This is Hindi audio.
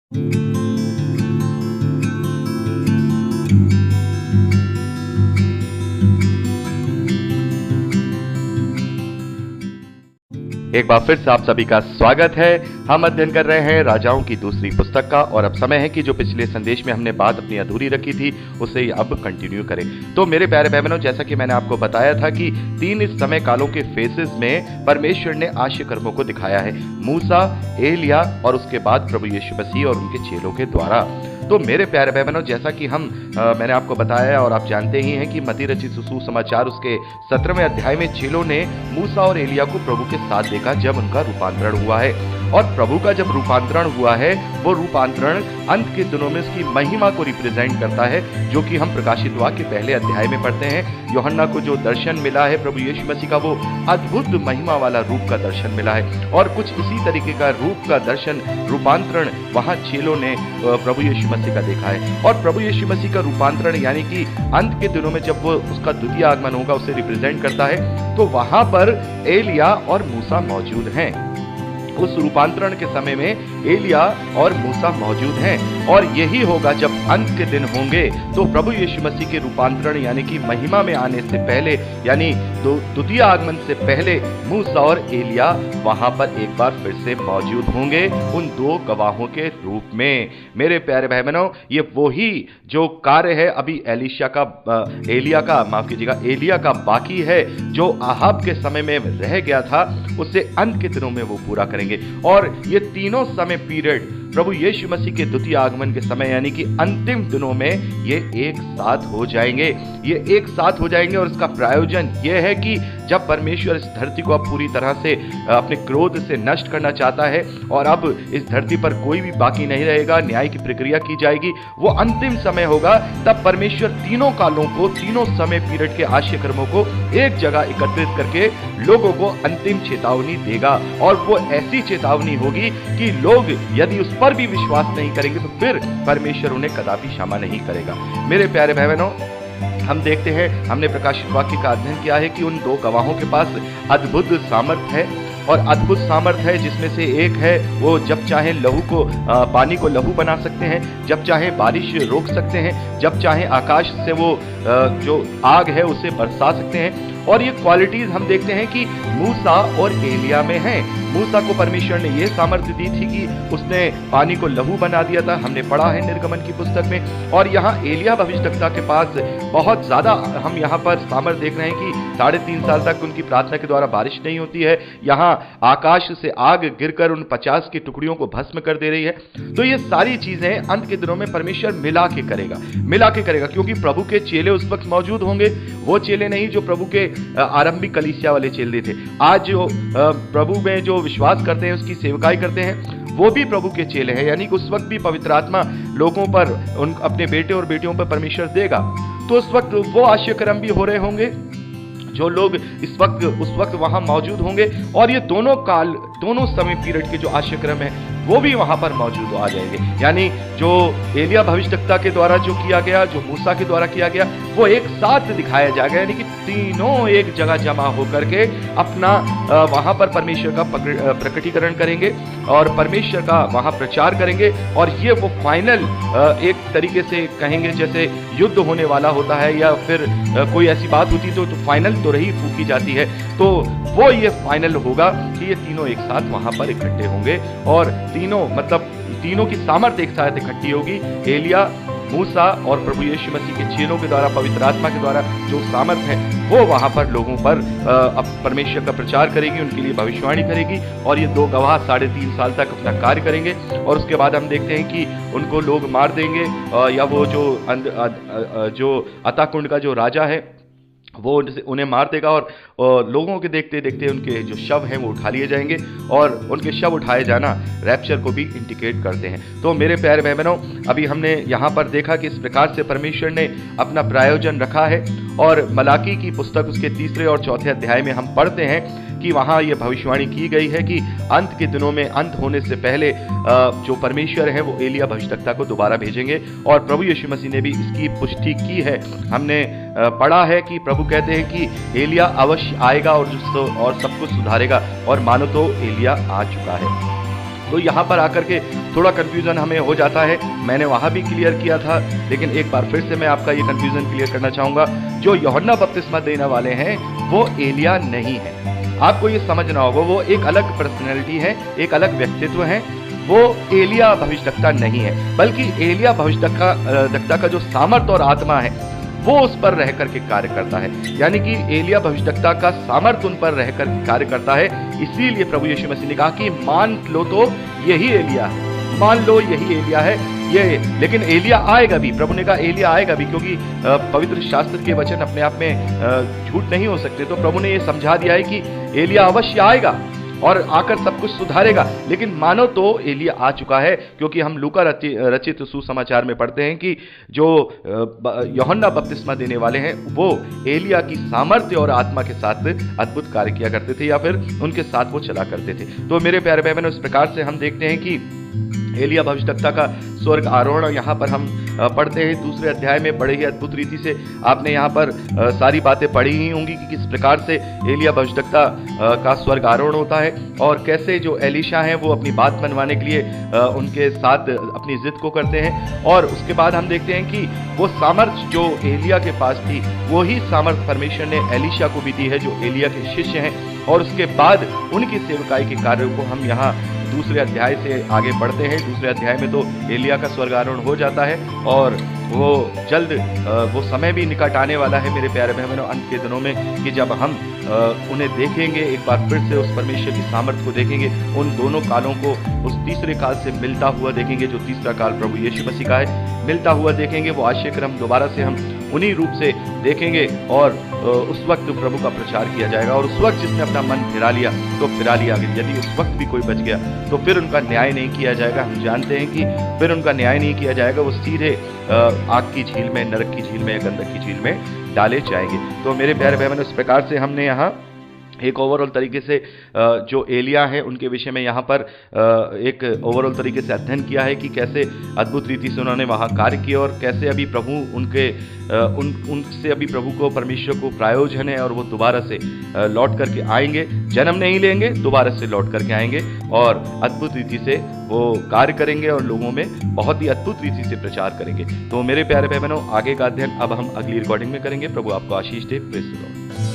एक बार फिर से आप सभी का स्वागत है। हम अध्ययन कर रहे हैं राजाओं की दूसरी पुस्तक का और अब समय है कि जो पिछले संदेश में हमने बात अपनी अधूरी रखी थी उसे अब कंटिन्यू करें। तो मेरे प्यारे भाई बहनों, जैसा कि मैंने आपको बताया था कि 3 इस समय कालों के फेसेस में परमेश्वर ने आश्चर्य कर्मों को दिखाया है, मूसा, एलिया और उसके बाद प्रभु यीशु मसीह और उनके चेलों के द्वारा। तो मेरे प्यारे भाई बहनों, जैसा कि मैंने आपको बताया और आप जानते ही हैं कि मत्ती रचित सुसमाचार उसके 17वें अध्याय में चेलों ने मूसा और एलिया को प्रभु के साथ देखा जब उनका रूपांतरण हुआ है। और प्रभु का जब रूपांतरण हुआ है, वो रूपांतरण अंत के दिनों में उसकी महिमा को रिप्रेजेंट करता है, जो कि हम प्रकाशित वाक्य के पहले अध्याय में पढ़ते हैं। यूहन्ना को जो दर्शन मिला है प्रभु यीशु मसीह का, वो अद्भुत महिमा वाला रूप का दर्शन मिला है और कुछ इसी तरीके का रूप का दर्शन, रूपांतरण वहां चेलों ने प्रभु यीशु मसीह का देखा है। और प्रभु यीशु मसीह का रूपांतरण यानी कि अंत के दिनों में जब वो उसका द्वितीय आगमन होगा, उसे रिप्रेजेंट करता है। तो वहां पर एलिया और मूसा मौजूद हैं। उस रूपांतरण के समय में एलिया और मूसा मौजूद हैं और यही होगा जब अंत के दिन होंगे तो प्रभु यीशु मसीह के रूपांतरण यानी कि महिमा में आने से पहले, यानी द्वितीय आगमन से पहले मूसा और एलिया वहां पर एक बार फिर से मौजूद होंगे उन 2 गवाहों के रूप में। मेरे प्यारे भाई बहनों, ये वही जो कार्य है अभी एलिया का बाकी है, जो आहाब के समय में रह गया था, उसे अंत के दिनों में वो पूरा करेंगे। और ये तीनों समय पीरियड प्रभु यीशु मसीह के द्वितीय आगमन के समय यानी कि अंतिम दिनों में ये एक साथ हो जाएंगे। ये एक साथ हो जाएंगे और इसका प्रायोजन ये है कि जब परमेश्वर इस धरती को अब पूरी तरह से अपने क्रोध से नष्ट करना चाहता है और अब इस धरती पर कोई भी बाकी नहीं रहेगा, न्याय की प्रक्रिया की जाएगी, वो अंतिम समय होगा, तब परमेश्वर तीनों कालों को, तीनों समय पीरियड के आश्चर्य कर्मों को एक जगह एकत्रित करके लोगों को अंतिम चेतावनी देगा। और वो ऐसी चेतावनी होगी कि लोग यदि उस पर भी विश्वास नहीं करेंगे तो फिर परमेश्वर उन्हें कदापि क्षमा नहीं करेगा। मेरे प्यारे भाई बहनों, हम देखते हैं, हमने प्रकाशित वाक्य का अध्ययन किया है कि उन 2 गवाहों के पास अद्भुत सामर्थ है और अद्भुत सामर्थ है, जिसमें से एक है वो जब चाहे पानी को लहू बना सकते हैं, जब चाहे बारिश रोक सकते हैं, जब चाहे आकाश से वो जो आग है उसे बरसा सकते हैं। और ये क्वालिटीज हम देखते हैं कि मूसा और एलिया में हैं। मूसा को परमेश्वर ने ये सामर्थ्य दी थी कि उसने पानी को लहू बना दिया था, हमने पढ़ा है निर्गमन की पुस्तक में। और यहाँ एलिया भविष्यद्वक्ता के पास बहुत ज्यादा हम यहाँ पर सामर्थ्य देख रहे हैं कि 3.5 साल तक उनकी प्रार्थना के द्वारा बारिश नहीं होती है। यहाँ आकाश से आग गिरकर उन 50 की टुकड़ियों को भस्म कर दे रही है। तो ये सारी चीजें अंत के दिनों में परमेश्वर मिला के करेगा, क्योंकि प्रभु के चेले उस वक्त मौजूद होंगे। वो चेले नहीं जो प्रभु के आरंभिक कलीसिया वाले चेले थे। आज जो प्रभु में जो विश्वास करते हैं, उसकी सेवकाई करते हैं, वो भी प्रभु के चेले हैं। यानी कि उस वक्त भी पवित्र आत्मा लोगों पर, अपने बेटे और बेटियों पर परमेश्वर देगा। तो उस वक्त वो आश्चर्य कर्म भी हो रहे होंगे जो लोग उस वक्त वहां मौजूद होंगे। और ये दोनों समय पीरियड के जो आश्चर्य कर्म है वो भी वहां पर मौजूद आ जाएंगे। यानी जो एलिया भविष्यद्वक्ता के द्वारा जो किया गया, जो मूसा के द्वारा किया गया, वो एक साथ दिखाया जाएगा। यानी कि तीनों एक जगह जमा होकर के अपना वहां पर परमेश्वर का प्रकटीकरण करेंगे और परमेश्वर का वहां प्रचार करेंगे। और ये वो फाइनल, एक तरीके से कहेंगे जैसे युद्ध होने वाला होता है या फिर कोई ऐसी बात होती तो फाइनल तो रही फूकी जाती है, तो वो ये फाइनल होगा कि ये तीनों एक साथ वहां पर इकट्ठे होंगे और तीनों की सामर्थ्य एक साथ इकट्ठी होगी। एलिया, मूसा और प्रभु यीशु मसीह के चेलों के द्वारा, पवित्र आत्मा के द्वारा जो सामर्थ्य है वो वहां पर लोगों पर परमेश्वर का प्रचार करेगी, उनके लिए भविष्यवाणी करेगी। और ये 2 गवाह 3.5 साल तक अपना कार्य करेंगे और उसके बाद हम देखते हैं कि उनको लोग मार देंगे या वो जो अताकुंड का जो राजा है वो उन्हें मार देगा और लोगों के देखते देखते उनके जो शव हैं वो उठा लिए जाएंगे और उनके शव उठाए जाना रैप्चर को भी इंडिकेट करते हैं। तो मेरे प्यारे भाई बहनों, अभी हमने यहाँ पर देखा कि इस प्रकार से परमेश्वर ने अपना प्रायोजन रखा है। और मलाकी की पुस्तक उसके 3 और 4 अध्याय में हम पढ़ते हैं कि वहाँ ये भविष्यवाणी की गई है कि अंत के दिनों में, अंत होने से पहले जो परमेश्वर है वो एलिया भविष्यद्वक्ता को दोबारा भेजेंगे। और प्रभु यीशु मसीह ने भी इसकी पुष्टि की है। हमने पढ़ा है कि प्रभु कहते हैं कि एलिया अवश्य आएगा और सब कुछ सुधारेगा, और मानो तो एलिया आ चुका है। तो यहाँ पर आकर के थोड़ा कंफ्यूजन हमें हो जाता है। मैंने वहाँ भी क्लियर किया था, लेकिन एक बार फिर से मैं आपका ये कंफ्यूजन क्लियर करना चाहूँगा। जो यूहन्ना बपतिस्मा देने वाले हैं वो एलिया नहीं है। आपको ये समझना होगा, वो एक अलग पर्सनैलिटी है, एक अलग व्यक्तित्व है। वो एलिया भविष्यवक्ता नहीं है, बल्कि एलिया भविष्यवक्ता का जो सामर्थ और आत्मा है वो उस पर रह करके कार्य करता है। यानी कि एलिया भविष्यवक्ता का सामर्थ्य उन पर रह कर कार्य करता है। इसीलिए प्रभु यीशु मसीह ने कहा कि मान लो तो यही एलिया है, मान लो यही एलिया है ये। लेकिन एलिया आएगा भी, प्रभु ने कहा एलिया आएगा भी, क्योंकि पवित्र शास्त्र के वचन अपने आप में झूठ नहीं हो सकते। तो प्रभु ने ये समझा दिया है कि एलिया अवश्य आएगा और आकर सब कुछ सुधारेगा। लेकिन मानो तो एलिया आ चुका है, क्योंकि हम लूका रचित सुसमाचार में पढ़ते हैं कि जो यूहन्ना बपतिस्मा देने वाले हैं वो एलिया की सामर्थ्य और आत्मा के साथ अद्भुत कार्य किया करते थे, या फिर उनके साथ वो चला करते थे। तो मेरे प्यारे भाई बहनों, इस प्रकार से हम देखते हैं कि एलिया भविष्यवक्ता का स्वर्ग आरोहण यहाँ पर हम पढ़ते हैं। दूसरे अध्याय में बड़े ही अद्भुत रीति से आपने यहाँ पर सारी बातें पढ़ी ही होंगी कि किस प्रकार से एलिया भविष्यवक्ता का स्वर्ग आरोहण होता है, और कैसे जो एलीशा हैं वो अपनी बात मनवाने के लिए उनके साथ अपनी जिद को करते हैं। और उसके बाद हम देखते हैं कि वो सामर्थ्य जो एलिया के पास थी, वही सामर्थ्य परमेश्वर ने एलीशा को भी दी है, जो एलिया के शिष्य हैं। और उसके बाद उनकी सेवकाई के कार्यों को हम यहाँ दूसरे अध्याय से आगे बढ़ते हैं। दूसरे अध्याय में तो एलिया का स्वर्ग आरोहण हो जाता है, और वो जल्द वो समय भी निकट आने वाला है मेरे प्यारे बहनों, अंत के दिनों में, कि जब हम उन्हें देखेंगे, एक बार फिर से उस परमेश्वर की सामर्थ्य को देखेंगे, उन दोनों कालों को उस तीसरे काल से मिलता हुआ देखेंगे। जो तीसरा काल प्रभु यीशु मसीह का है, मिलता हुआ देखेंगे। वो आश्चर्य क्रम दोबारा से हम उन्हीं रूप से देखेंगे, और उस वक्त प्रभु का प्रचार किया जाएगा। और उस वक्त जिसने अपना मन फिरा लिया तो फिरा लिया। यदि उस वक्त भी कोई बच गया तो फिर उनका न्याय नहीं किया जाएगा। हम जानते हैं कि फिर उनका न्याय नहीं किया जाएगा, वो सीधे आग की झील में, नरक की झील में या गंधक की झील में डाले जाएंगे। तो मेरे प्यारे भाई बहनों, इस प्रकार से हमने यहाँ एक ओवरऑल तरीके से जो एलिया है उनके विषय में यहाँ पर एक ओवरऑल तरीके से अध्ययन किया है कि कैसे अद्भुत रीति से उन्होंने वहाँ कार्य किया, और कैसे अभी प्रभु उनसे अभी प्रभु को, परमेश्वर को प्रायोजन है, और वो दोबारा से लौट करके आएंगे, जन्म नहीं लेंगे, दोबारा से लौट करके आएंगे और अद्भुत रीति से वो कार्य करेंगे और लोगों में बहुत ही अद्भुत रीति से प्रचार करेंगे। तो मेरे प्यारे भाई बहनों, आगे का अध्ययन अब हम अगली रिकॉर्डिंग में करेंगे। प्रभु आपको आशीष दे। Praise the Lord.